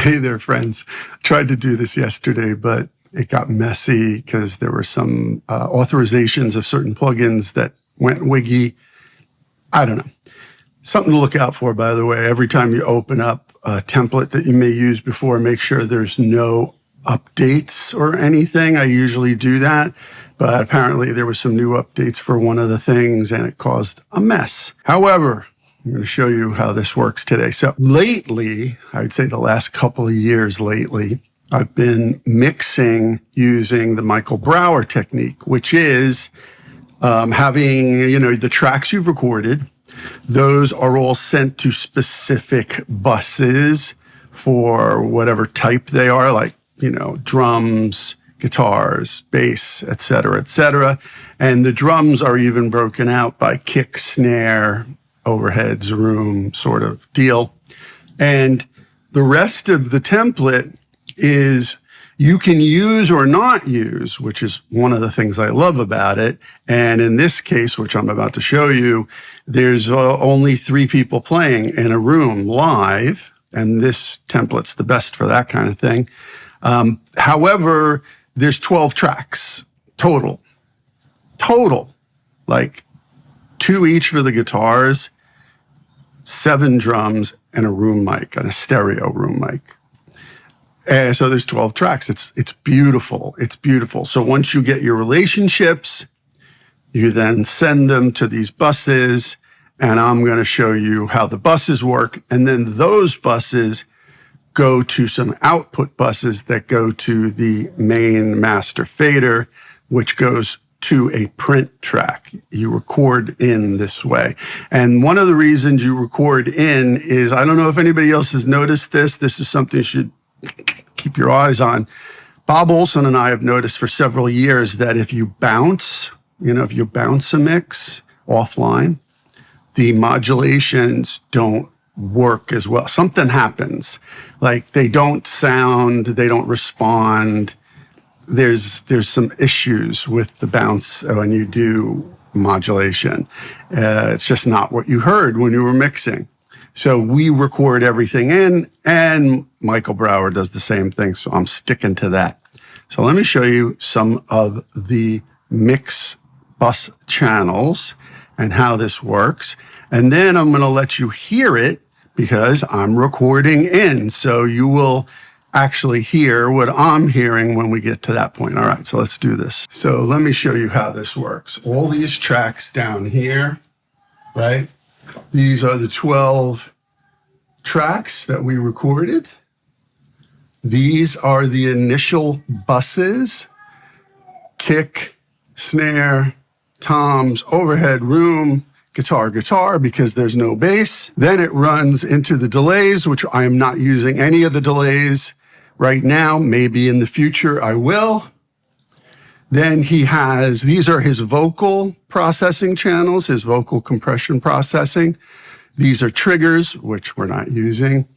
Hey there, friends. Tried to do this yesterday, but it got messy because there were some authorizations of certain plugins that went wiggy. I don't know. Something to look out for, by the way. Every time you open up a template that you may use before, make sure there's no updates or anything. I usually do that, but apparently there were some new updates for one of the things and it caused a mess. However, I'm going to show you how this works today. So lately, I'd say the last couple of years lately, I've been mixing using the Michael Brauer technique, which is having, the tracks you've recorded. Those are all sent to specific buses for whatever type they are, like, drums, guitars, bass, et cetera, et cetera. And the drums are even broken out by kick, snare, overheads, room sort of deal. And the rest of the template is you can use or not use, which is one of the things I love about it. And in this case, which I'm about to show you, there's only 3 people playing in a room live. And this template's the best for that kind of thing. However, there's 12 tracks total, like 2 each for the guitars, 7 drums, and a room mic, and a stereo room mic. And so there's 12 tracks. It's beautiful. It's beautiful. So once you get your relationships, you then send them to these buses, and I'm going to show you how the buses work. And then those buses go to some output buses that go to the main master fader, which goes to a print track. You record in this way. And one of the reasons you record in is, I don't know if anybody else has noticed this. This is something you should keep your eyes on. Bob Olson and I have noticed for several years that if you bounce, if you bounce a mix offline, the modulations don't work as well. Something happens. Like they don't sound, they don't respond. There's some issues with the bounce when you do modulation. It's just not what you heard when you were mixing. So we record everything in, and Michael Brauer does the same thing. So I'm sticking to that. So let me show you some of the mix bus channels and how this works. And then I'm going to let you hear it because I'm recording in. So you will actually hear what I'm hearing when we get to that point. All right, so let's do this. So let me show you how this works. All these tracks down here, right? These are the 12 tracks that we recorded. These are the initial buses: kick, snare, toms, overhead, room, guitar, because there's no bass. Then it runs into the delays, which I am not using any of the delays right now. Maybe in the future I will. Then he has, these are his vocal processing channels, his vocal compression processing. These are triggers, which we're not using.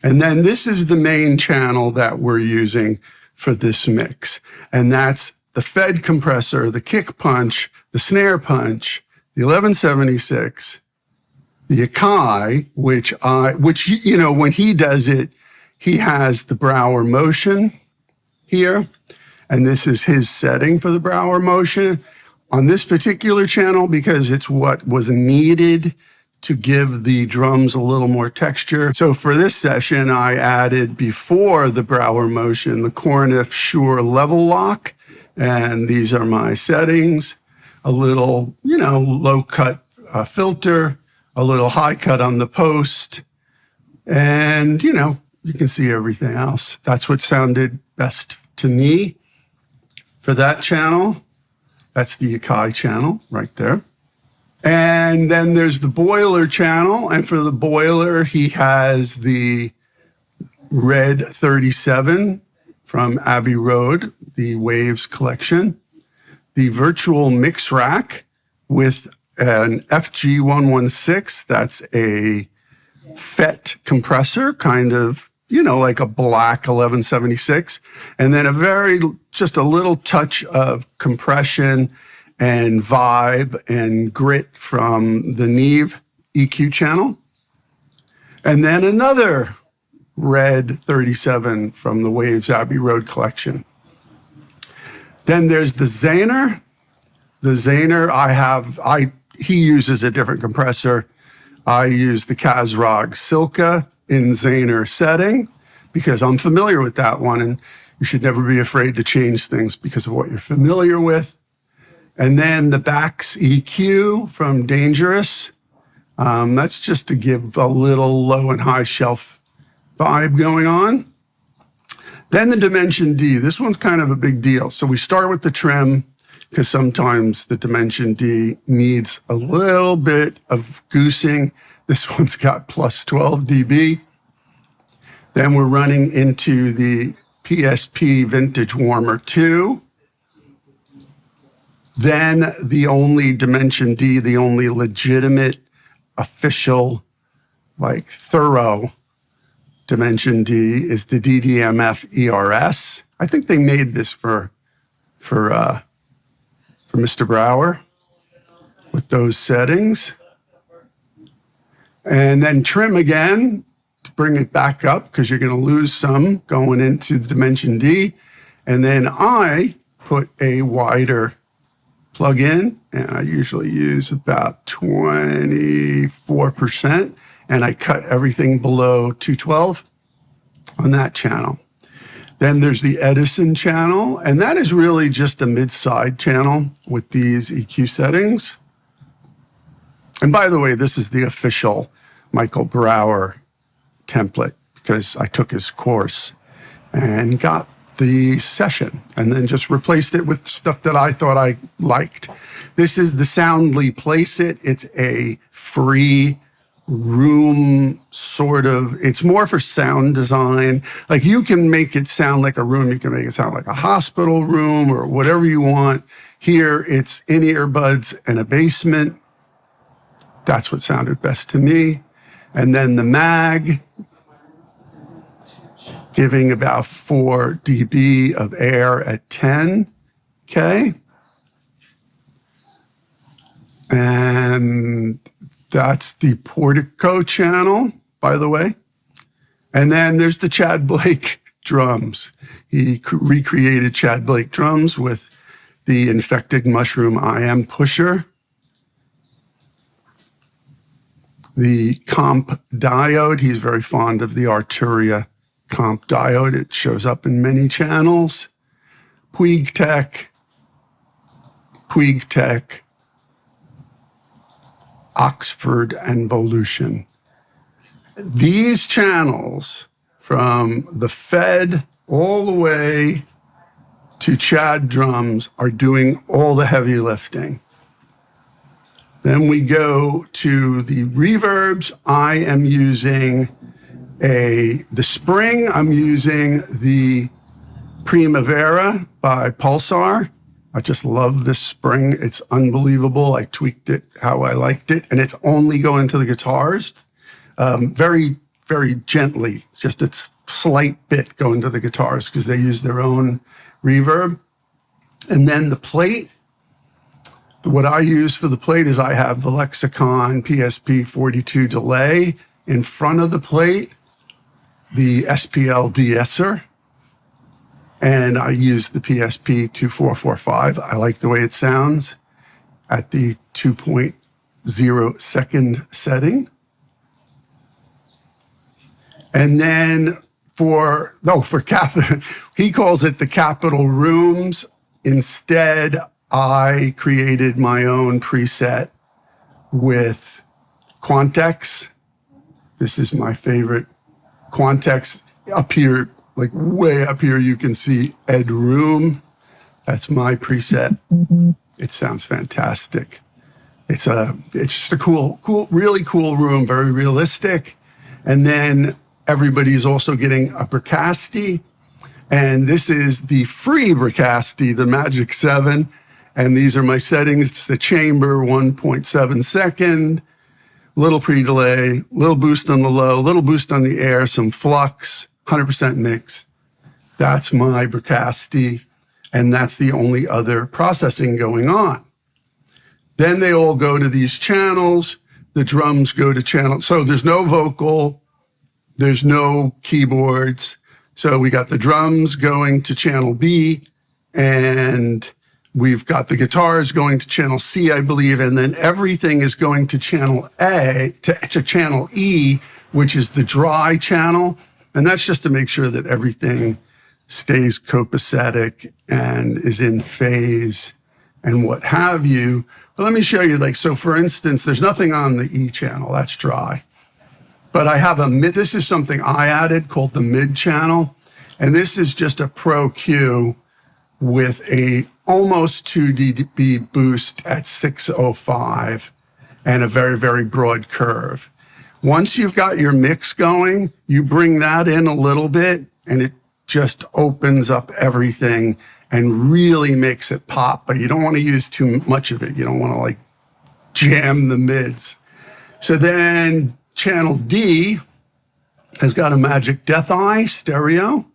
And then this is the main channel that we're using for this mix. And that's the Fed compressor, the kick punch, the snare punch, the 1176, the Akai, which when he does it, he has the Brauer motion here. And this is his setting for the Brauer motion on this particular channel because it's what was needed to give the drums a little more texture. So for this session, I added, before the Brauer motion, the Corniff Shure level lock. And these are my settings: a little, low cut filter, a little high cut on the post. And, you can see everything else. That's what sounded best to me for that channel. That's the Akai channel right there. And then there's the boiler channel. And for the boiler, he has the Red 37 from Abbey Road, the Waves collection, the virtual mix rack with an FG116. That's a FET compressor, kind of, like a black 1176. And then just a little touch of compression and vibe and grit from the Neve EQ channel. And then another red 37 from the Waves Abbey Road collection. Then there's the Zahner. The Zahner, he uses a different compressor. I use the Kazrog Silka in Zahner setting because I'm familiar with that one, and you should never be afraid to change things because of what you're familiar with. And then the Bax EQ from Dangerous. That's just to give a little low and high shelf vibe going on. Then the Dimension D. This one's kind of a big deal. So we start with the trim because sometimes the Dimension D needs a little bit of goosing. This one's got plus 12 dB. Then we're running into the PSP Vintage Warmer 2. Then the only Dimension D, the only legitimate, official, like thorough Dimension D is the DDMF ERS. I think they made this for Mr. Brauer with those settings. And then trim again to bring it back up because you're going to lose some going into the Dimension D. And then I put a wider plug in, and I usually use about 24%, and I cut everything below 212 on that channel. Then there's the Edison channel, and that is really just a mid-side channel with these EQ settings. And by the way, this is the official Michael Brauer template because I took his course and got the session and then just replaced it with stuff that I thought I liked. This is the Soundly Place It. It's a free room sort of, it's more for sound design. Like you can make it sound like a room, you can make it sound like a hospital room or whatever you want. Here it's in-ear buds and a basement. That's what sounded best to me. And then the Mag, giving about 4 dB of air at 10K. And that's the Portico channel, by the way. And then there's the Chad Blake drums. He recreated Chad Blake drums with the Infected Mushroom IM pusher. The Comp diode, he's very fond of the Arturia Comp diode. It shows up in many channels. Puig Tech, Oxford, and Volution. These channels, from the Fed all the way to Chad drums, are doing all the heavy lifting. Then we go to the reverbs. I am using the Spring. I'm using the Primavera by Pulsar. I just love this Spring. It's unbelievable. I tweaked it how I liked it. And it's only going to the guitars. Very, very gently. Just its slight bit going to the guitars because they use their own reverb. And then the plate. What I use for the plate is I have the Lexicon PSP 42 delay in front of the plate, the SPL de-esser, and I use the PSP 2445. I like the way it sounds at the 2.0 second setting. And then he calls it the Capitol Rooms. Instead, I created my own preset with Quantex. This is my favorite Quantex. Up here, like way up here, you can see Ed Room. That's my preset. It sounds fantastic. It's just a cool, really cool room, very realistic. And then everybody's also getting a Bricasti. And this is the free Bricasti, the Magic 7. And these are my settings. It's the chamber, 1.7 second, little pre-delay, little boost on the low, little boost on the air, some flux, 100% mix. That's my Bricasti, and that's the only other processing going on. Then they all go to these channels. The drums go to channel. So there's no vocal, There's no keyboards. So we got the drums going to channel B, and we've got the guitars going to channel C, I believe, and then everything is going to channel A, to channel E, which is the dry channel. And that's just to make sure that everything stays copacetic and is in phase and what have you. But let me show you, like, so for instance, there's nothing on the E channel, that's dry. But I have a mid, this is something I added called the mid channel. And this is just a Pro Q with a almost 2 dB boost at 605 and a very, very broad curve. Once you've got your mix going, you bring that in a little bit and it just opens up everything and really makes it pop. But you don't want to use too much of it. You don't want to like jam the mids. So then channel D has got a Magic Death Eye stereo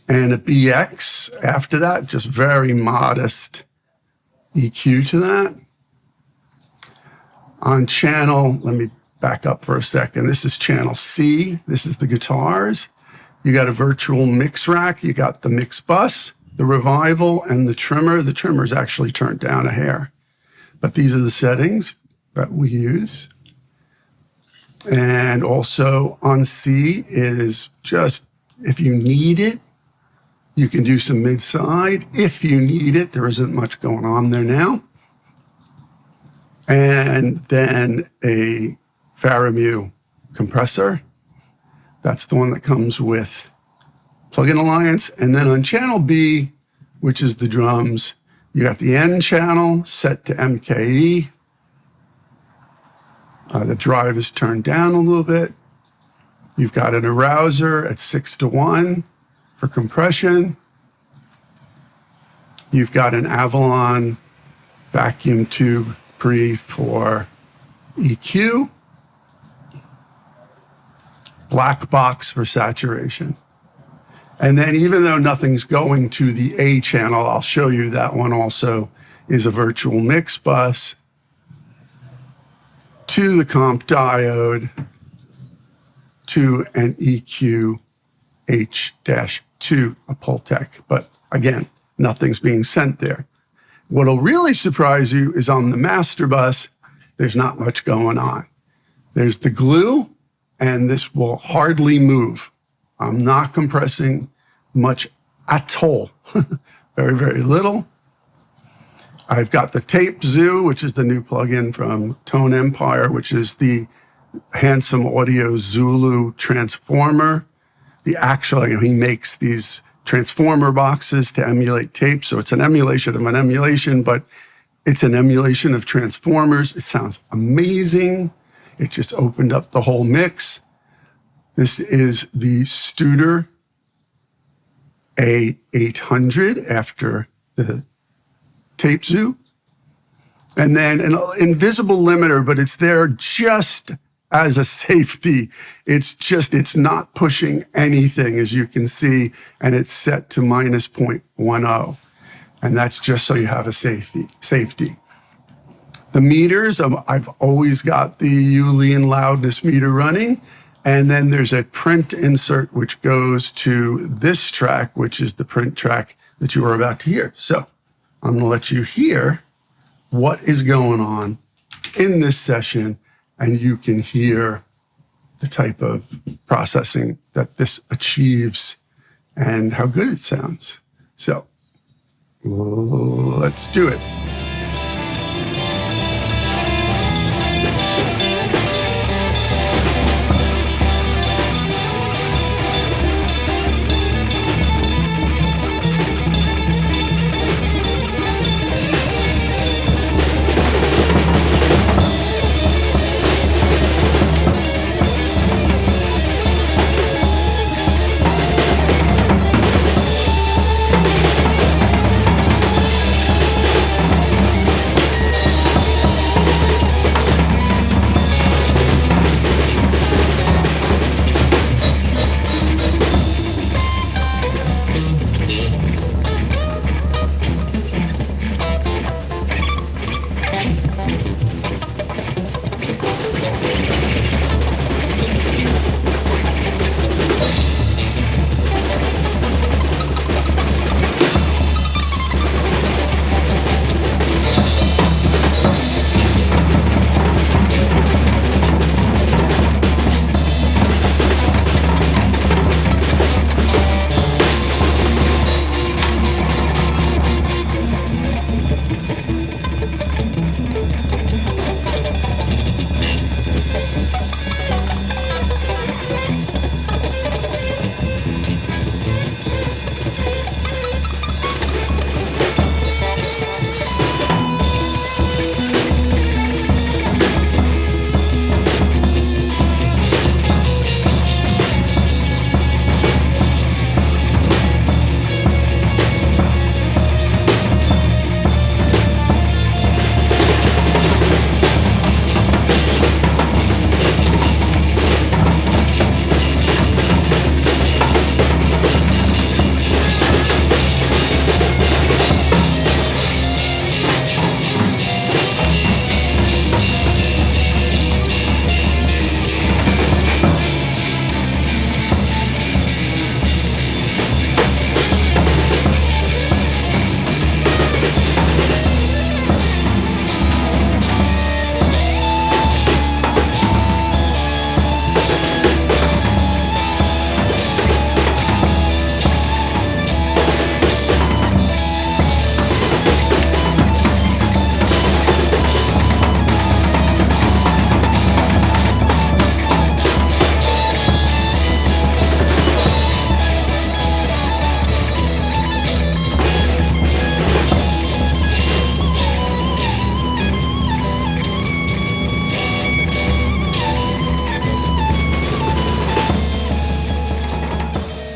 and a BX after that, just very modest EQ to that. On channel, let me back up for a second. This is channel C. This is the guitars. You got a virtual mix rack. You got the mix bus, the revival, and the trimmer. The trimmer is actually turned down a hair. But these are the settings that we use. And also on C is just, if you need it, you can do some mid-side. If you need it, there isn't much going on there now. And then a Faramu compressor. That's the one that comes with Plug-in Alliance. And then on channel B, which is the drums, you got the N channel set to MKE. The drive is turned down a little bit. You've got an arouser at 6:1 for compression. You've got an Avalon vacuum tube pre for EQ. Black box for saturation. And then even though nothing's going to the A channel, I'll show you that one also is a virtual mix bus to the comp diode to an EQ H-2, a Pultec. But again, nothing's being sent there. What'll really surprise you is on the master bus, there's not much going on. There's the glue, and this will hardly move. I'm not compressing much at all. Very, very little. I've got the Tape Zoo, which is the new plugin from Tone Empire, which is the Handsome Audio Zulu transformer. The actual, he makes these transformer boxes to emulate tape. So it's an emulation of an emulation, but it's an emulation of transformers. It sounds amazing. It just opened up the whole mix. This is the Studer A800 after the Tape Zoo. And then an invisible limiter, but it's there just as a safety. It's not pushing anything, as you can see, and it's set to minus 0.10. And that's just so you have a safety. The meters, I've always got the Ulean loudness meter running. And then there's a print insert, which goes to this track, which is the print track that you are about to hear. So I'm going to let you hear what is going on in this session, and you can hear the type of processing that this achieves and how good it sounds. So let's do it.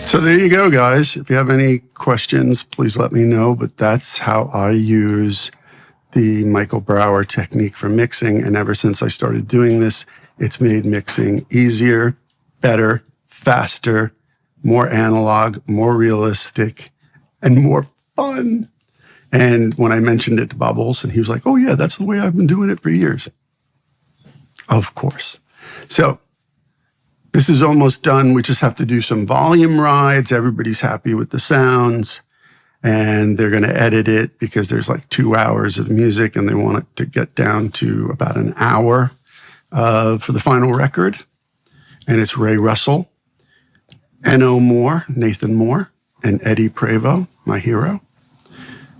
So there you go, guys. If you have any questions, please let me know. But that's how I use the Michael Brauer technique for mixing. And ever since I started doing this, it's made mixing easier, better, faster, more analog, more realistic, and more fun. And when I mentioned it to Bob Olson, he was like, oh yeah, that's the way I've been doing it for years. Of course. So this is almost done. We just have to do some volume rides. Everybody's happy with the sounds. And they're going to edit it because there's like 2 hours of music and they want it to get down to about an hour for the final record. And it's Ray Russell, N.O. Moore, Nathan Moore, and Eddie Prevost, my hero.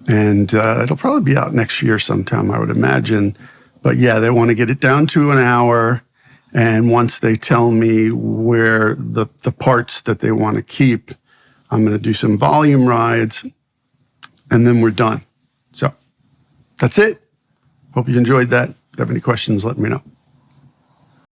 And it'll probably be out next year sometime, I would imagine. But yeah, they want to get it down to an hour. And once they tell me where the parts that they want to keep, I'm going to do some volume rides, and then we're done. So that's it. Hope you enjoyed that. If you have any questions, let me know.